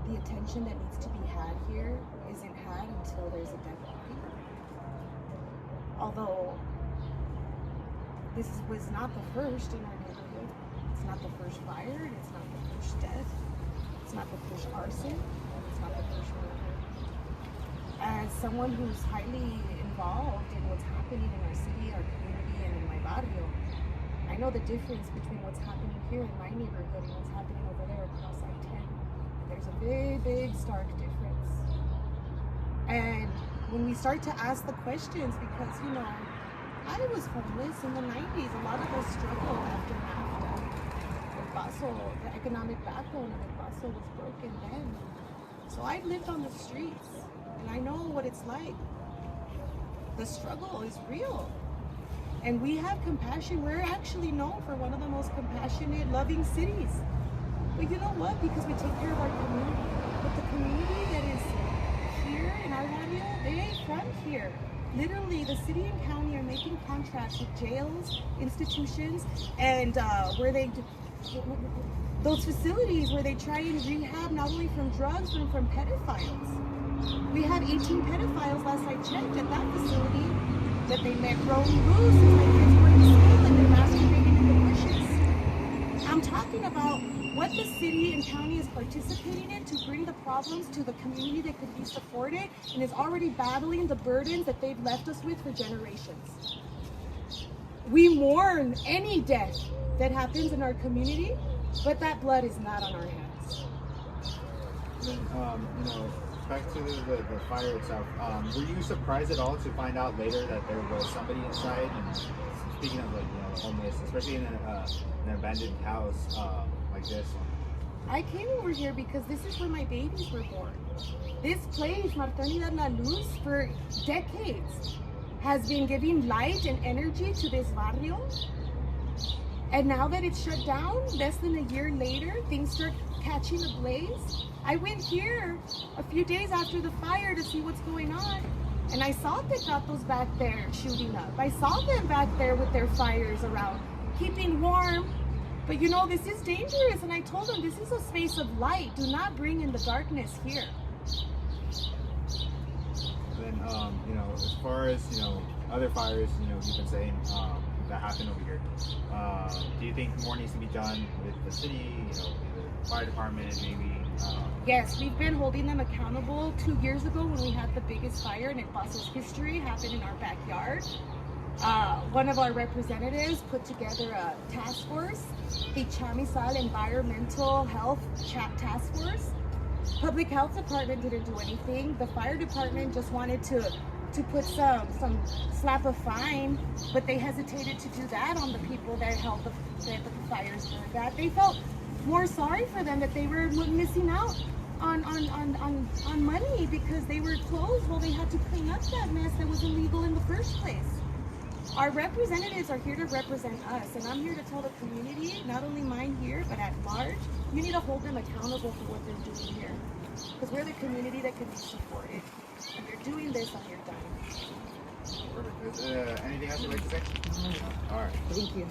the attention that needs to be had here isn't had until there's a dead body. Although was not the first in our neighborhood. It's not the first fire, and it's not the first death. It's not the first arson. It's not the first murder. As someone who's highly involved in what's happening in our city, our community, and in my barrio, I know the difference between what's happening here in my neighborhood and what's happening over there across I-10. There's a big, big, stark difference. And when we start to ask the questions, because, you know, I was homeless in the 90s. A lot of us struggled after NAFTA. El Paso, the economic backbone of El Paso was broken then. So I've lived on the streets, and I know what it's like. The struggle is real. And we have compassion. We're actually known for one of the most compassionate, loving cities. But you know what? Because we take care of our community. But the community that is here in our barrio, they ain't from here. Literally, the city and county are making contracts with jails, institutions, and where they those facilities where they try and rehab not only from drugs but from pedophiles. We have 18 pedophiles last I checked at that facility that they met growing loose as my kids were in school and they're masturbating in the bushes. I'm talking about what the city and county is participating in to bring the problems to the community that could be supported and is already battling the burdens that they've left us with for generations. We mourn any death that happens in our community, but that blood is not on our hands. Then, you know, back to the fire itself, were you surprised at all to find out later that there was somebody inside? And speaking of, like, you know, the homeless, especially in an abandoned house like this one. I came over here because this is where my babies were born. This place, Maternidad La Luz, for decades has been giving light and energy to this barrio. And now that it's shut down, less than a year later, things start catching a blaze. I went here a few days after the fire to see what's going on. And I saw Tecatos back there shooting up. I saw them back there with their fires around, keeping warm. But you know, this is dangerous. And I told them, this is a space of light. Do not bring in the darkness here. Then, you know, as far as, you know, other fires, you know, you've been saying that happened over here. Do you think more needs to be done with the city, you know, the fire department, maybe? Yes, we've been holding them accountable. 2 years ago when we had the biggest fire in El Paso's history happened in our backyard. One of our representatives put together a task force, the Chamizal Environmental Health Task Force. Public Health Department didn't do anything. The fire department just wanted to put some slap a fine, but they hesitated to do that on the people that held the fires burned that. They felt more sorry for them that they were missing out on money because they were closed while they had to clean up that mess that was illegal in the first place. Our representatives are here to represent us, and I'm here to tell the community, not only mine here, but at large, you need to hold them accountable for what they're doing here. Because we're the community that can be supported. And they're doing this on your dime. Perfect. Anything else you'd like to say? All right. Thank you.